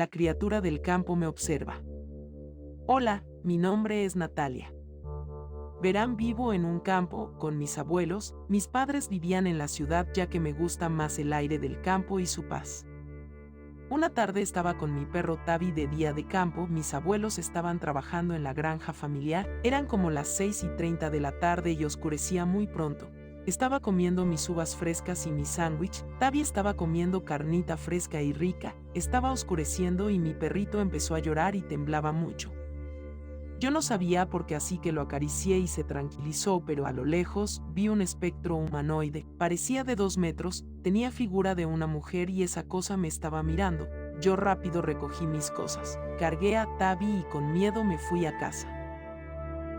la criatura del campo me observa. Hola, mi nombre es Natalia. Verán, vivo en un campo, con mis abuelos. Mis padres vivían en la ciudad ya que me gusta más el aire del campo y su paz. Una tarde estaba con mi perro Tavi de día de campo. Mis abuelos estaban trabajando en la granja familiar. Eran como las 6:30 de la tarde y oscurecía muy pronto. Estaba comiendo mis uvas frescas y mi sándwich. Tavi estaba comiendo carnita fresca y rica. Estaba oscureciendo y mi perrito empezó a llorar y temblaba mucho. Yo no sabía por qué, así que lo acaricié y se tranquilizó, pero a lo lejos vi un espectro humanoide. Parecía de 2 metros, tenía figura de una mujer y esa cosa me estaba mirando. Yo rápido recogí mis cosas, cargué a Tavi y con miedo me fui a casa.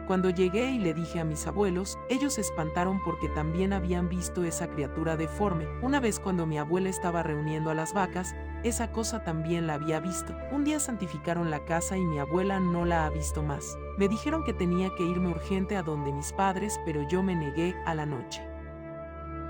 Cuando llegué y le dije a mis abuelos, ellos se espantaron porque también habían visto esa criatura deforme. Una vez cuando mi abuela estaba reuniendo a las vacas, esa cosa también la había visto. Un día santificaron la casa y mi abuela no la ha visto más. Me dijeron que tenía que irme urgente a donde mis padres, pero yo me negué a la noche.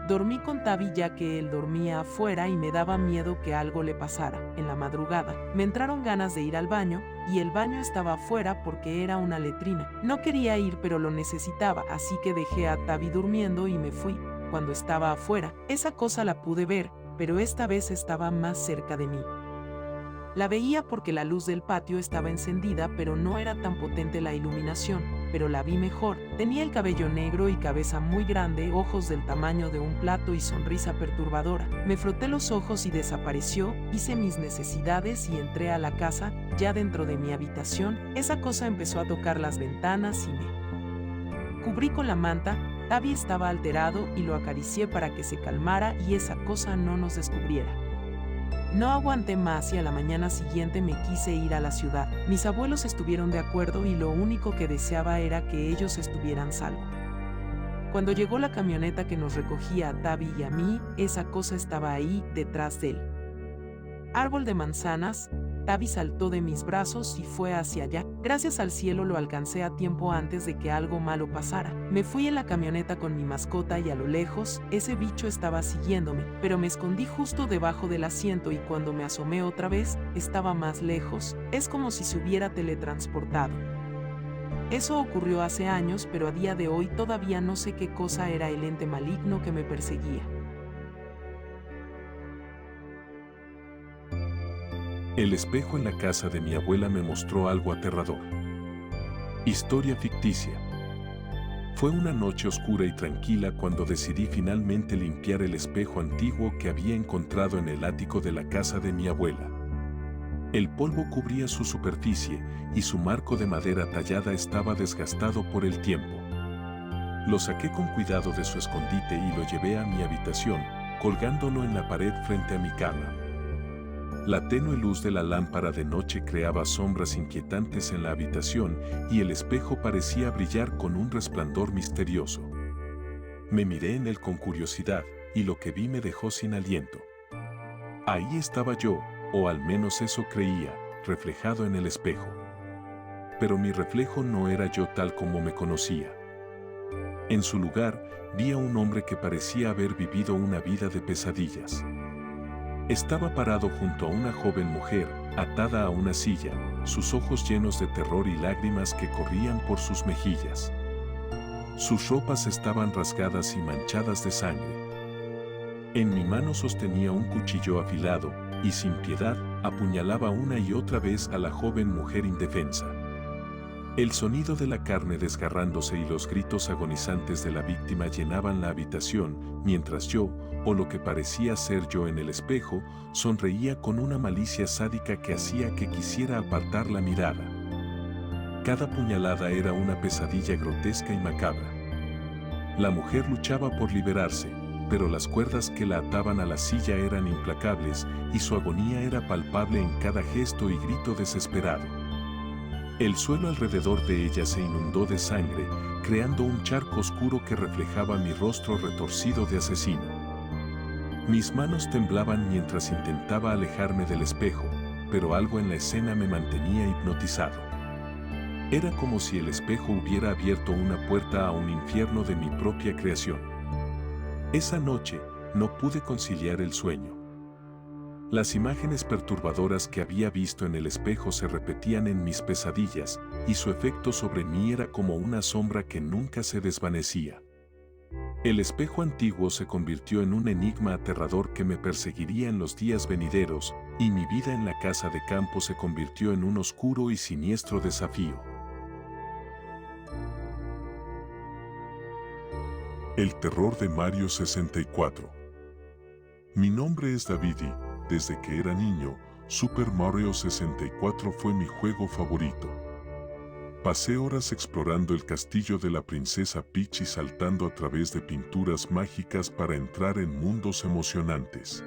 Dormí con Tavi ya que él dormía afuera y me daba miedo que algo le pasara. En la madrugada, me entraron ganas de ir al baño, y el baño estaba afuera porque era una letrina. No quería ir, pero lo necesitaba, así que dejé a Tavi durmiendo y me fui. Cuando estaba afuera, esa cosa la pude ver, pero esta vez estaba más cerca de mí. La veía porque la luz del patio estaba encendida, pero no era tan potente la iluminación, pero la vi mejor. Tenía el cabello negro y cabeza muy grande, ojos del tamaño de un plato y sonrisa perturbadora. Me froté los ojos y desapareció. Hice mis necesidades y entré a la casa. Ya dentro de mi habitación, esa cosa empezó a tocar las ventanas y me cubrí con la manta. Tavi estaba alterado y lo acaricié para que se calmara y esa cosa no nos descubriera. No aguanté más y a la mañana siguiente me quise ir a la ciudad. Mis abuelos estuvieron de acuerdo y lo único que deseaba era que ellos estuvieran salvo. Cuando llegó la camioneta que nos recogía a Tavi y a mí, esa cosa estaba ahí, detrás del árbol de manzanas. Tavi saltó de mis brazos y fue hacia allá. Gracias al cielo lo alcancé a tiempo antes de que algo malo pasara. Me fui en la camioneta con mi mascota y a lo lejos, ese bicho estaba siguiéndome, pero me escondí justo debajo del asiento y cuando me asomé otra vez, estaba más lejos. Es como si se hubiera teletransportado. Eso ocurrió hace años, pero a día de hoy todavía no sé qué cosa era el ente maligno que me perseguía. El espejo en la casa de mi abuela me mostró algo aterrador. Historia ficticia. Fue una noche oscura y tranquila cuando decidí finalmente limpiar el espejo antiguo que había encontrado en el ático de la casa de mi abuela. El polvo cubría su superficie y su marco de madera tallada estaba desgastado por el tiempo. Lo saqué con cuidado de su escondite y lo llevé a mi habitación, colgándolo en la pared frente a mi cama. La tenue luz de la lámpara de noche creaba sombras inquietantes en la habitación y el espejo parecía brillar con un resplandor misterioso. Me miré en él con curiosidad y lo que vi me dejó sin aliento. Ahí estaba yo, o al menos eso creía, reflejado en el espejo. Pero mi reflejo no era yo tal como me conocía. En su lugar, vi a un hombre que parecía haber vivido una vida de pesadillas. Estaba parado junto a una joven mujer, atada a una silla, sus ojos llenos de terror y lágrimas que corrían por sus mejillas. Sus ropas estaban rasgadas y manchadas de sangre. En mi mano sostenía un cuchillo afilado, y sin piedad, apuñalaba una y otra vez a la joven mujer indefensa. El sonido de la carne desgarrándose y los gritos agonizantes de la víctima llenaban la habitación, mientras yo, o lo que parecía ser yo en el espejo, sonreía con una malicia sádica que hacía que quisiera apartar la mirada. Cada puñalada era una pesadilla grotesca y macabra. La mujer luchaba por liberarse, pero las cuerdas que la ataban a la silla eran implacables y su agonía era palpable en cada gesto y grito desesperado. El suelo alrededor de ella se inundó de sangre, creando un charco oscuro que reflejaba mi rostro retorcido de asesino. Mis manos temblaban mientras intentaba alejarme del espejo, pero algo en la escena me mantenía hipnotizado. Era como si el espejo hubiera abierto una puerta a un infierno de mi propia creación. Esa noche, no pude conciliar el sueño. Las imágenes perturbadoras que había visto en el espejo se repetían en mis pesadillas, y su efecto sobre mí era como una sombra que nunca se desvanecía. El espejo antiguo se convirtió en un enigma aterrador que me perseguiría en los días venideros, y mi vida en la casa de campo se convirtió en un oscuro y siniestro desafío. El terror de Mario 64. Mi nombre es David y, desde que era niño, Super Mario 64 fue mi juego favorito. Pasé horas explorando el castillo de la princesa Peach y saltando a través de pinturas mágicas para entrar en mundos emocionantes.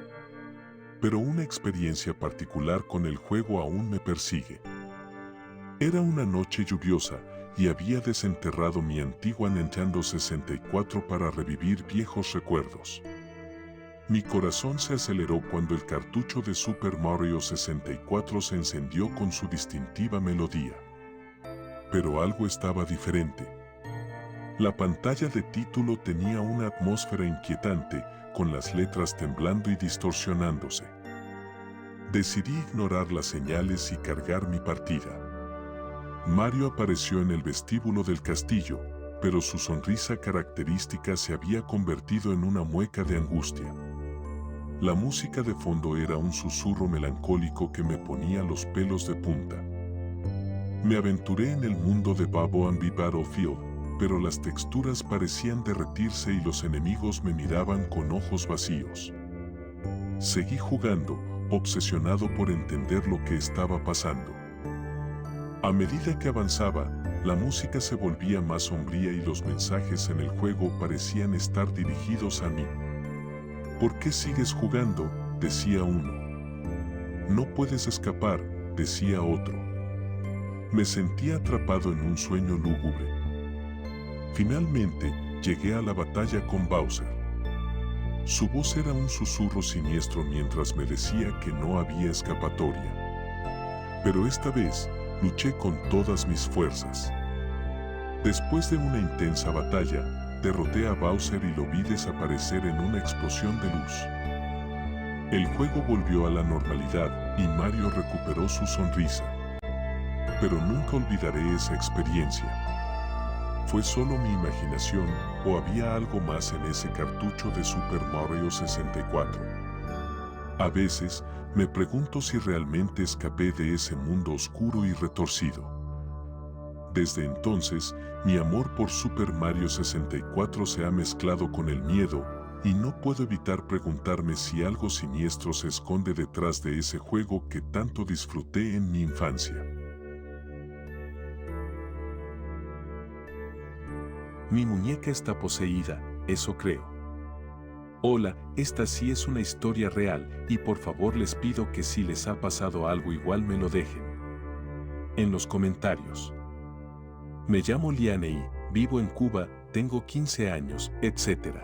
Pero una experiencia particular con el juego aún me persigue. Era una noche lluviosa y había desenterrado mi antigua Nintendo 64 para revivir viejos recuerdos. Mi corazón se aceleró cuando el cartucho de Super Mario 64 se encendió con su distintiva melodía. Pero algo estaba diferente. La pantalla de título tenía una atmósfera inquietante, con las letras temblando y distorsionándose. Decidí ignorar las señales y cargar mi partida. Mario apareció en el vestíbulo del castillo, pero su sonrisa característica se había convertido en una mueca de angustia. La música de fondo era un susurro melancólico que me ponía los pelos de punta. Me aventuré en el mundo de Bob and Battlefield, pero las texturas parecían derretirse y los enemigos me miraban con ojos vacíos. Seguí jugando, obsesionado por entender lo que estaba pasando. A medida que avanzaba, la música se volvía más sombría y los mensajes en el juego parecían estar dirigidos a mí. ¿Por qué sigues jugando?, decía uno. No puedes escapar, decía otro. Me sentía atrapado en un sueño lúgubre. Finalmente, llegué a la batalla con Bowser. Su voz era un susurro siniestro mientras me decía que no había escapatoria. Pero esta vez, luché con todas mis fuerzas. Después de una intensa batalla, derroté a Bowser y lo vi desaparecer en una explosión de luz. El juego volvió a la normalidad y Mario recuperó su sonrisa. Pero nunca olvidaré esa experiencia. ¿Fue solo mi imaginación o había algo más en ese cartucho de Super Mario 64? A veces, me pregunto si realmente escapé de ese mundo oscuro y retorcido. Desde entonces, mi amor por Super Mario 64 se ha mezclado con el miedo, y no puedo evitar preguntarme si algo siniestro se esconde detrás de ese juego que tanto disfruté en mi infancia. Mi muñeca está poseída, eso creo. Hola, esta sí es una historia real, y por favor les pido que si les ha pasado algo igual me lo dejen en los comentarios. Me llamo Lianei, vivo en Cuba, tengo 15 años, etc.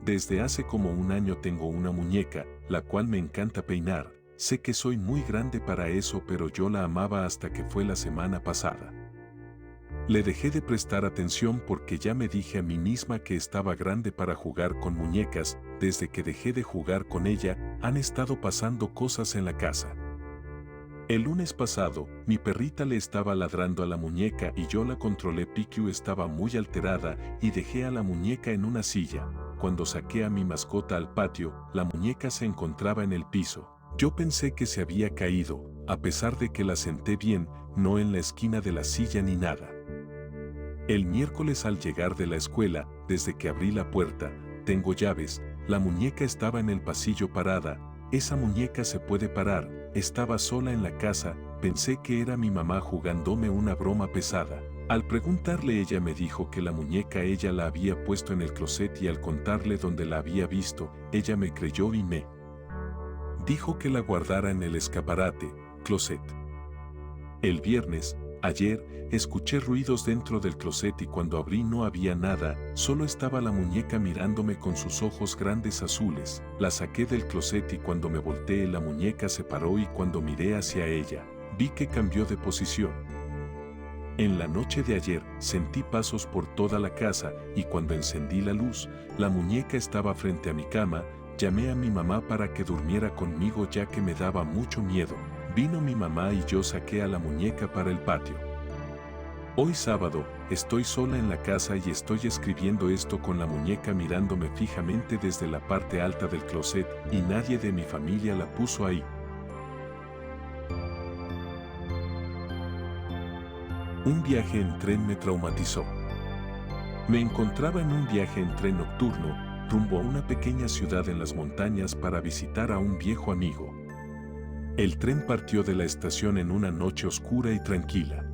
Desde hace como un año tengo una muñeca, la cual me encanta peinar. Sé que soy muy grande para eso, pero yo la amaba hasta que fue la semana pasada. Le dejé de prestar atención porque ya me dije a mí misma que estaba grande para jugar con muñecas. Desde que dejé de jugar con ella, han estado pasando cosas en la casa. El lunes pasado, mi perrita le estaba ladrando a la muñeca y yo la controlé. Piku estaba muy alterada y dejé a la muñeca en una silla. Cuando saqué a mi mascota al patio, la muñeca se encontraba en el piso. Yo pensé que se había caído, a pesar de que la senté bien, no en la esquina de la silla ni nada. El miércoles al llegar de la escuela, desde que abrí la puerta, tengo llaves, la muñeca estaba en el pasillo parada. Esa muñeca se puede parar, estaba sola en la casa, pensé que era mi mamá jugándome una broma pesada. Al preguntarle ella me dijo que la muñeca ella la había puesto en el closet y al contarle dónde la había visto, ella me creyó y me dijo que la guardara en el escaparate, closet. El viernes, ayer, escuché ruidos dentro del closet y cuando abrí no había nada, solo estaba la muñeca mirándome con sus ojos grandes azules. La saqué del closet y cuando me volteé la muñeca se paró y cuando miré hacia ella, vi que cambió de posición. En la noche de ayer sentí pasos por toda la casa y cuando encendí la luz, la muñeca estaba frente a mi cama. Llamé a mi mamá para que durmiera conmigo ya que me daba mucho miedo. Vino mi mamá y yo saqué a la muñeca para el patio. Hoy sábado, estoy sola en la casa y estoy escribiendo esto con la muñeca mirándome fijamente desde la parte alta del closet y nadie de mi familia la puso ahí. Un viaje en tren me traumatizó. Me encontraba en un viaje en tren nocturno, rumbo a una pequeña ciudad en las montañas para visitar a un viejo amigo. El tren partió de la estación en una noche oscura y tranquila.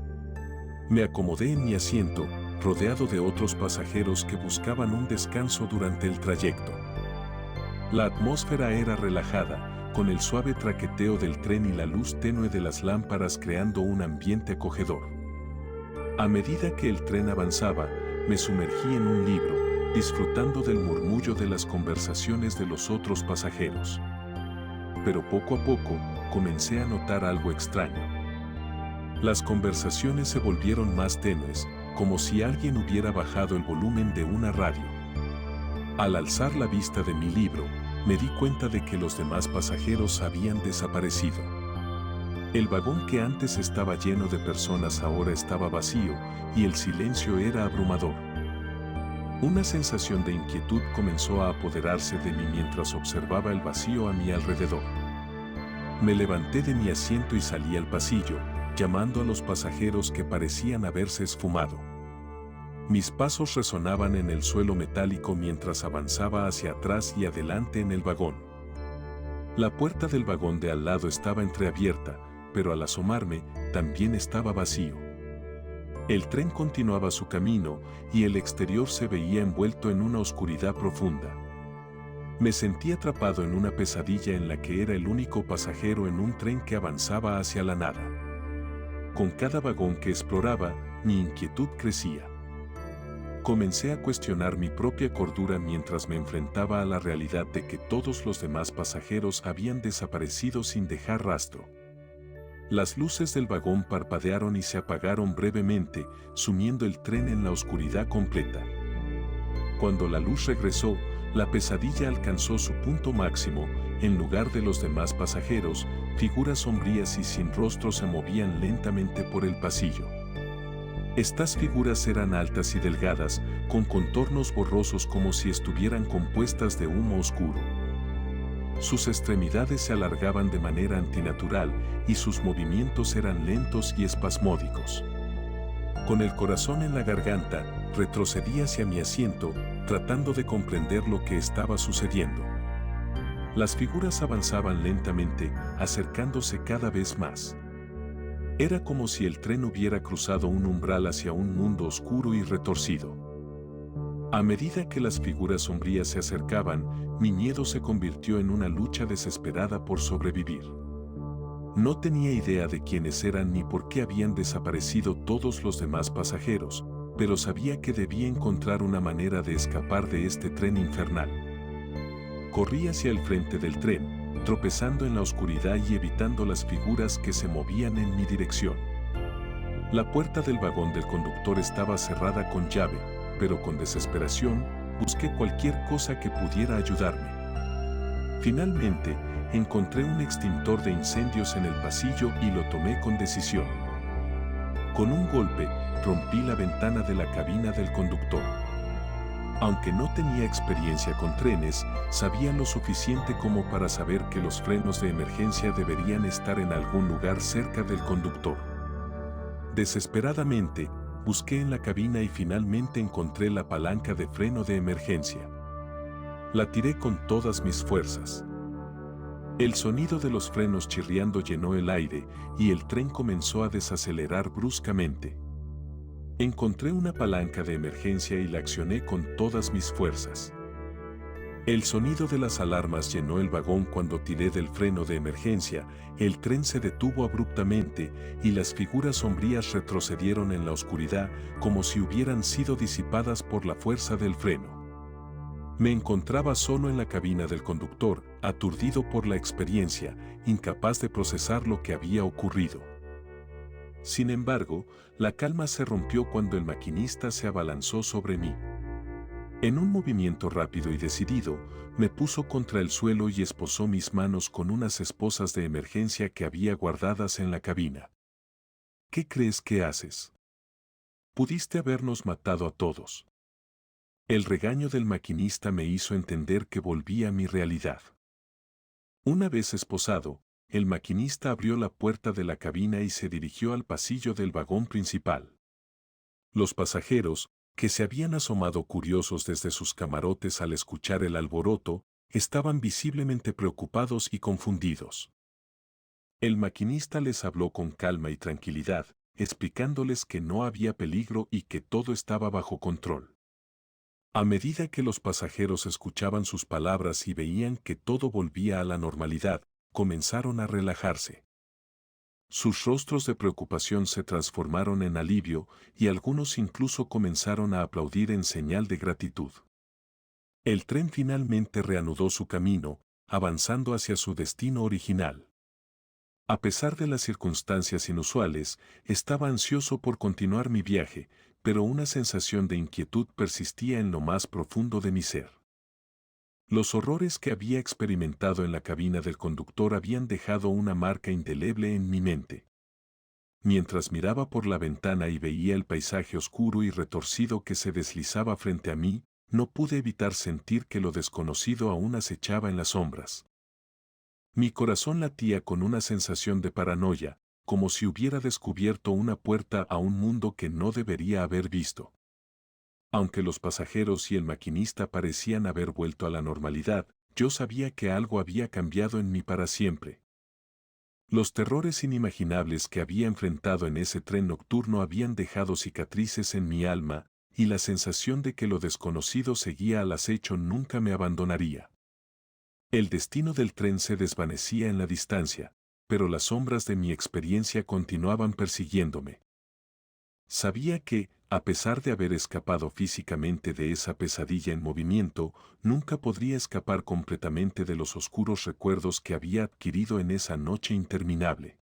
Me acomodé en mi asiento, rodeado de otros pasajeros que buscaban un descanso durante el trayecto. La atmósfera era relajada, con el suave traqueteo del tren y la luz tenue de las lámparas creando un ambiente acogedor. A medida que el tren avanzaba, me sumergí en un libro, disfrutando del murmullo de las conversaciones de los otros pasajeros. Pero poco a poco, comencé a notar algo extraño. Las conversaciones se volvieron más tenues, como si alguien hubiera bajado el volumen de una radio. Al alzar la vista de mi libro, me di cuenta de que los demás pasajeros habían desaparecido. El vagón que antes estaba lleno de personas ahora estaba vacío, y el silencio era abrumador. Una sensación de inquietud comenzó a apoderarse de mí mientras observaba el vacío a mi alrededor. Me levanté de mi asiento y salí al pasillo, llamando a los pasajeros que parecían haberse esfumado. Mis pasos resonaban en el suelo metálico mientras avanzaba hacia atrás y adelante en el vagón. La puerta del vagón de al lado estaba entreabierta, pero al asomarme, también estaba vacío. El tren continuaba su camino y el exterior se veía envuelto en una oscuridad profunda. Me sentí atrapado en una pesadilla en la que era el único pasajero en un tren que avanzaba hacia la nada. Con cada vagón que exploraba, mi inquietud crecía. Comencé a cuestionar mi propia cordura mientras me enfrentaba a la realidad de que todos los demás pasajeros habían desaparecido sin dejar rastro. Las luces del vagón parpadearon y se apagaron brevemente, sumiendo el tren en la oscuridad completa. Cuando la luz regresó, la pesadilla alcanzó su punto máximo. En lugar de los demás pasajeros, figuras sombrías y sin rostro se movían lentamente por el pasillo. Estas figuras eran altas y delgadas, con contornos borrosos como si estuvieran compuestas de humo oscuro. Sus extremidades se alargaban de manera antinatural y sus movimientos eran lentos y espasmódicos. Con el corazón en la garganta, retrocedí hacia mi asiento, tratando de comprender lo que estaba sucediendo. Las figuras avanzaban lentamente, acercándose cada vez más. Era como si el tren hubiera cruzado un umbral hacia un mundo oscuro y retorcido. A medida que las figuras sombrías se acercaban, mi miedo se convirtió en una lucha desesperada por sobrevivir. No tenía idea de quiénes eran ni por qué habían desaparecido todos los demás pasajeros, pero sabía que debía encontrar una manera de escapar de este tren infernal. Corrí hacia el frente del tren, tropezando en la oscuridad y evitando las figuras que se movían en mi dirección. La puerta del vagón del conductor estaba cerrada con llave, pero con desesperación, busqué cualquier cosa que pudiera ayudarme. Finalmente, encontré un extintor de incendios en el pasillo y lo tomé con decisión. Con un golpe, rompí la ventana de la cabina del conductor. Aunque no tenía experiencia con trenes, sabía lo suficiente como para saber que los frenos de emergencia deberían estar en algún lugar cerca del conductor. Desesperadamente, busqué en la cabina y finalmente encontré la palanca de freno de emergencia. La tiré con todas mis fuerzas. El sonido de los frenos chirriando llenó el aire y el tren comenzó a desacelerar bruscamente. Encontré una palanca de emergencia y la accioné con todas mis fuerzas. El sonido de las alarmas llenó el vagón cuando tiré del freno de emergencia, el tren se detuvo abruptamente y las figuras sombrías retrocedieron en la oscuridad como si hubieran sido disipadas por la fuerza del freno. Me encontraba solo en la cabina del conductor, aturdido por la experiencia, incapaz de procesar lo que había ocurrido. Sin embargo, la calma se rompió cuando el maquinista se abalanzó sobre mí. En un movimiento rápido y decidido, me puso contra el suelo y esposó mis manos con unas esposas de emergencia que había guardadas en la cabina. ¿Qué crees que haces? Pudiste habernos matado a todos. El regaño del maquinista me hizo entender que volvía a mi realidad. Una vez esposado, el maquinista abrió la puerta de la cabina y se dirigió al pasillo del vagón principal. Los pasajeros, que se habían asomado curiosos desde sus camarotes al escuchar el alboroto, estaban visiblemente preocupados y confundidos. El maquinista les habló con calma y tranquilidad, explicándoles que no había peligro y que todo estaba bajo control. A medida que los pasajeros escuchaban sus palabras y veían que todo volvía a la normalidad, comenzaron a relajarse. Sus rostros de preocupación se transformaron en alivio y algunos incluso comenzaron a aplaudir en señal de gratitud. El tren finalmente reanudó su camino, avanzando hacia su destino original. A pesar de las circunstancias inusuales, estaba ansioso por continuar mi viaje, pero una sensación de inquietud persistía en lo más profundo de mi ser. Los horrores que había experimentado en la cabina del conductor habían dejado una marca indeleble en mi mente. Mientras miraba por la ventana y veía el paisaje oscuro y retorcido que se deslizaba frente a mí, no pude evitar sentir que lo desconocido aún acechaba en las sombras. Mi corazón latía con una sensación de paranoia, como si hubiera descubierto una puerta a un mundo que no debería haber visto. Aunque los pasajeros y el maquinista parecían haber vuelto a la normalidad, yo sabía que algo había cambiado en mí para siempre. Los terrores inimaginables que había enfrentado en ese tren nocturno habían dejado cicatrices en mi alma, y la sensación de que lo desconocido seguía al acecho nunca me abandonaría. El destino del tren se desvanecía en la distancia, pero las sombras de mi experiencia continuaban persiguiéndome. Sabía que, a pesar de haber escapado físicamente de esa pesadilla en movimiento, nunca podría escapar completamente de los oscuros recuerdos que había adquirido en esa noche interminable.